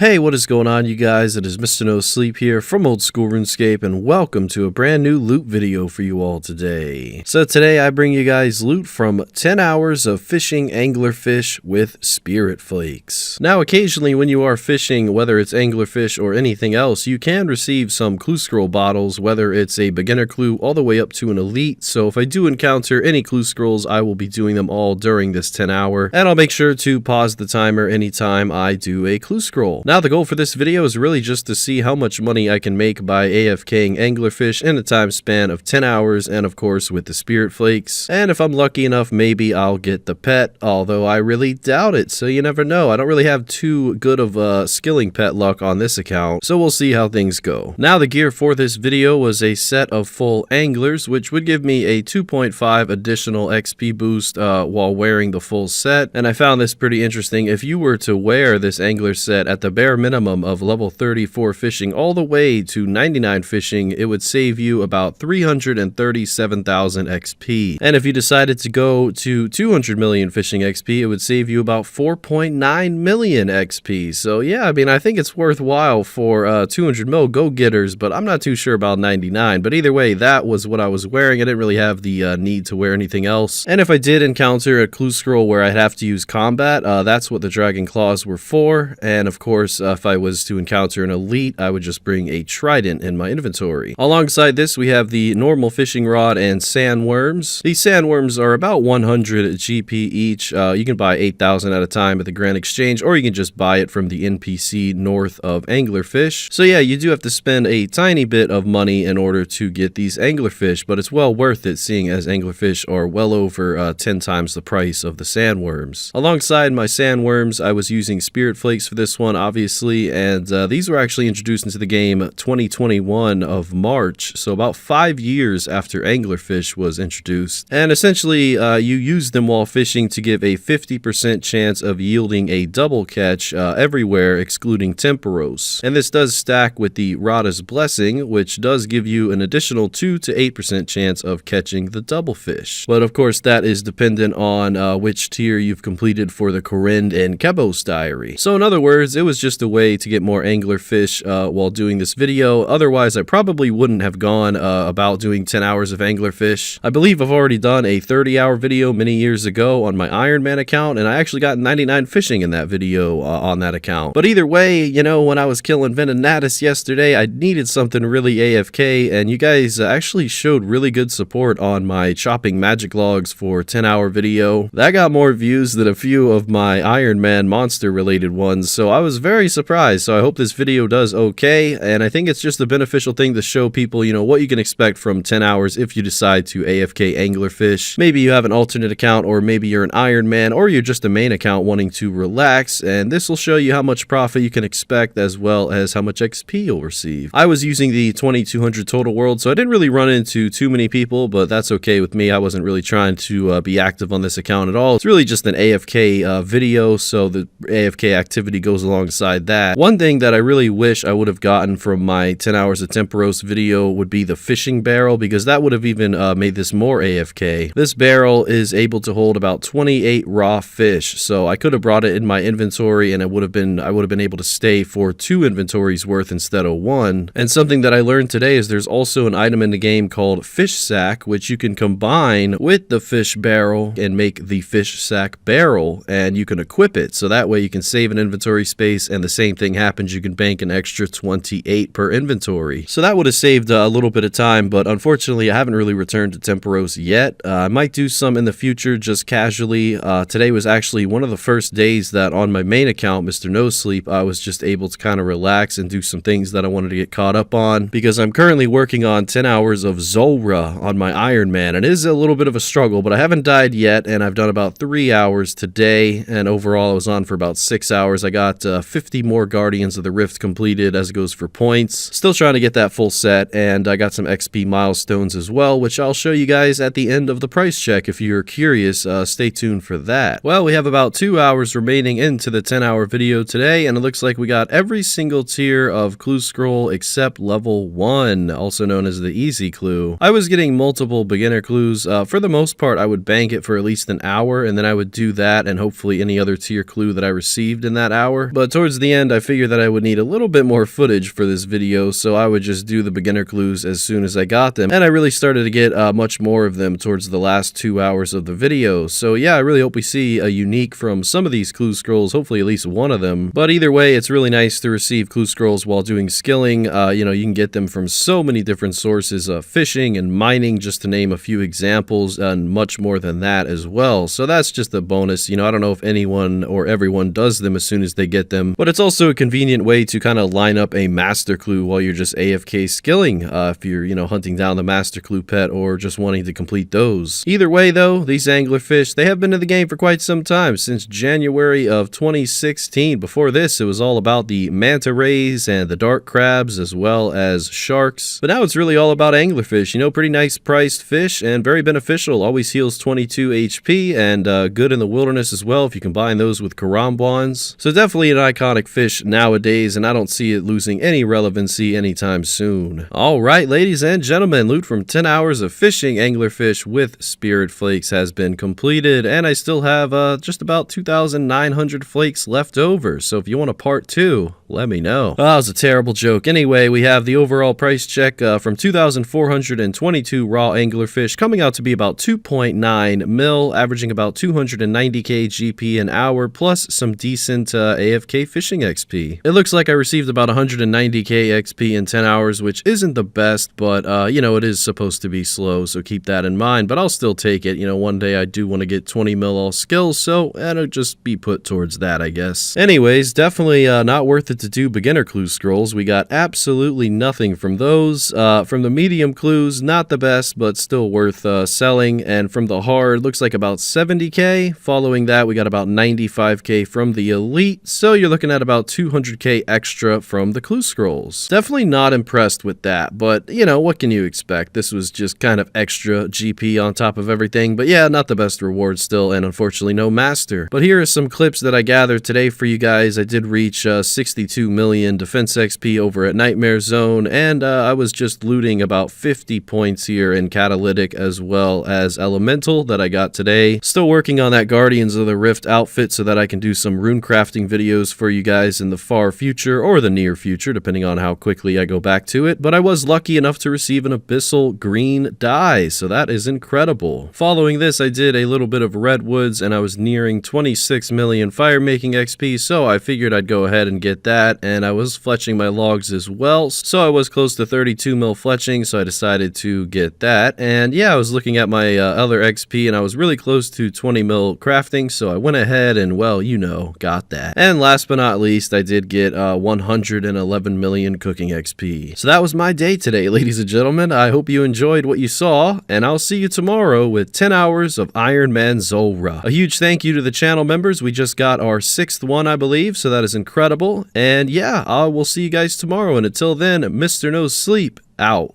Hey, what is going on, you guys? It is Mr. No Sleep here from Old School RuneScape, and welcome to a brand new loot video for you all today. So today I bring you guys loot from 10 hours of fishing anglerfish with spirit flakes. Now occasionally when you are fishing, whether it's anglerfish or anything else, you can receive some clue scroll bottles, whether it's a beginner clue all the way up to an elite. So if I do encounter any clue scrolls, I will be doing them all during this 10 hour, and I'll make sure to pause the timer anytime I do a clue scroll. Now the goal for this video is really just to see how much money I can make by AFKing anglerfish in a time span of 10 hours, and of course with the spirit flakes. And if I'm lucky enough, maybe I'll get the pet, although I really doubt it, so you never know. I don't really have too good of skilling pet luck on this account, so we'll see how things go. Now the gear for this video was a set of full anglers, which would give me a 2.5 additional XP boost while wearing the full set, and I found this pretty interesting. If you were to wear this angler set at the bare minimum of level 34 fishing all the way to 99 fishing, it would save you about 337,000 XP. And if you decided to go to 200 million fishing XP, it would save you about 4.9 million XP. So yeah, I mean, I think it's worthwhile for 200 mil go-getters, but I'm not too sure about 99. But either way, that was what I was wearing. I didn't really have the need to wear anything else. And if I did encounter a clue scroll where I'd have to use combat, that's what the dragon claws were for. And of course, if I was to encounter an elite, I would just bring a trident in my inventory. Alongside this, we have the normal fishing rod and sandworms. These sandworms are about 100 GP each. You can buy 8,000 at a time at the Grand Exchange, or you can just buy it from the NPC north of Anglerfish. So yeah, you do have to spend a tiny bit of money in order to get these anglerfish, but it's well worth it, seeing as anglerfish are well over 10 times the price of the sandworms. Alongside my sandworms, I was using spirit flakes for this one, obviously, and these were actually introduced into the game 2021 of March, so about 5 years after anglerfish was introduced. And essentially, you use them while fishing to give a 50% chance of yielding a double catch everywhere, excluding Temporos. And this does stack with the Rada's Blessing, which does give you an additional 2 to 8% chance of catching the double fish. But of course, that is dependent on which tier you've completed for the Corinne and Kebos diary. So in other words, it was just a way to get more anglerfish while doing this video. Otherwise, I probably wouldn't have gone about doing 10 hours of anglerfish. I believe I've already done a 30-hour video many years ago on my Iron Man account, and I actually got 99 fishing in that video on that account. But either way, you know, when I was killing Venenatus yesterday, I needed something really AFK, and you guys actually showed really good support on my chopping magic logs for 10-hour video. That got more views than a few of my Iron Man monster related ones, so I was very surprised. So I hope this video does okay, and I think it's just a beneficial thing to show people, you know, what you can expect from 10 hours if you decide to AFK anglerfish. Maybe you have an alternate account, or maybe you're an Iron Man, or you're just a main account wanting to relax, and this will show you how much profit you can expect as well as how much XP you'll receive. I was using the 2200 total world, so I didn't really run into too many people, but that's okay with me. I wasn't really trying to be active on this account at all. It's really just an AFK video, so the AFK activity goes alongside that. One thing that I really wish I would have gotten from my 10 hours of Temporos video would be the fishing barrel, because that would have even made this more AFK. This barrel is able to hold about 28 raw fish, so I could have brought it in my inventory, and I would have been able to stay for 2 inventories worth instead of 1. And something that I learned today is there's also an item in the game called fish sack, which you can combine with the fish barrel and make the fish sack barrel, and you can equip it, so that way you can save an inventory space, and the same thing happens, you can bank an extra 28 per inventory. So that would have saved a little bit of time, but unfortunately I haven't really returned to Temporos yet. I might do some in the future just casually. Today was actually one of the first days that on my main account, Mr. No Sleep, I was just able to kind of relax and do some things that I wanted to get caught up on, because I'm currently working on 10 hours of Zulrah on my Iron Man. It is a little bit of a struggle, but I haven't died yet, and I've done about 3 hours today, and overall I was on for about 6 hours. I got 50 more Guardians of the Rift completed as it goes for points. Still trying to get that full set, and I got some XP milestones as well, which I'll show you guys at the end of the price check. If you're curious, stay tuned for that. Well, we have about 2 hours remaining into the 10-hour video today, and it looks like we got every single tier of clue scroll except level 1, also known as the easy clue. I was getting multiple beginner clues. For the most part, I would bank it for at least an hour, and then I would do that and hopefully any other tier clue that I received in that hour. But towards towards the end, I figured that I would need a little bit more footage for this video, so I would just do the beginner clues as soon as I got them, and I really started to get much more of them towards the last 2 hours of the video. So yeah, I really hope we see a unique from some of these clue scrolls, hopefully at least one of them. But either way, it's really nice to receive clue scrolls while doing skilling. You know, you can get them from so many different sources, fishing and mining, just to name a few examples, and much more than that as well. So that's just a bonus. You know, I don't know if anyone or everyone does them as soon as they get them, but it's also a convenient way to kind of line up a master clue while you're just AFK skilling, if you're, you know, hunting down the master clue pet or just wanting to complete those. Either way though, these anglerfish, they have been in the game for quite some time, since January of 2016. Before this, it was all about the manta rays and the dark crabs as well as sharks. But now it's really all about anglerfish. You know, pretty nice priced fish and very beneficial. Always heals 22 HP and good in the wilderness as well if you combine those with karambwans. So definitely an iconic fish nowadays, and I don't see it losing any relevancy anytime soon. Alright, ladies and gentlemen, loot from 10 hours of fishing anglerfish with Spirit Flakes has been completed, and I still have just about 2,900 flakes left over. So if you want a part 2, let me know. Oh, that was a terrible joke. Anyway, we have the overall price check from 2,422 raw anglerfish, coming out to be about 2.9 mil, averaging about 290k GP an hour, plus some decent AFK fishing XP. It looks like I received about 190k XP in 10 hours, which isn't the best, but you know, it is supposed to be slow, so keep that in mind. But I'll still take it. You know, one day I do want to get 20 mil all skills, so it'll just be put towards that, I guess. Anyways, definitely not worth it to do beginner clue scrolls. We got absolutely nothing from those. From the medium clues, not the best, but still worth selling. And from the hard, looks like about 70k. Following that, we got about 95k from the elite, so you're looking at about 200k extra from the clue scrolls. Definitely not impressed with that, but you know, what can you expect? This was just kind of extra GP on top of everything, but yeah, not the best reward still, and unfortunately no master. But here are some clips that I gathered today for you guys. I did reach 62 million defense XP over at Nightmare Zone, and I was just looting about 50 points here in Catalytic as well as Elemental that I got today. Still working on that Guardians of the Rift outfit so that I can do some rune crafting videos for you guys in the far future or the near future, depending on how quickly I go back to it. But I was lucky enough to receive an abyssal green dye, so that is incredible. Following this, I did a little bit of redwoods, and I was nearing 26 million fire making XP, so I figured I'd go ahead and get that. And I was fletching my logs as well, so I was close to 32 mil fletching, so I decided to get that. And yeah, I was looking at my other XP, and I was really close to 20 mil crafting, so I went ahead and, well, you know, got that. And last but not least, I did get 111 million cooking XP. So that was my day today, ladies and gentlemen. I hope you enjoyed what you saw, and I'll see you tomorrow with 10 hours of Iron Man Zora. A huge thank you to the channel members. We just got our 6th one, I believe, so that is incredible. And yeah, I will see you guys tomorrow, and until then, Mr. No Sleep out.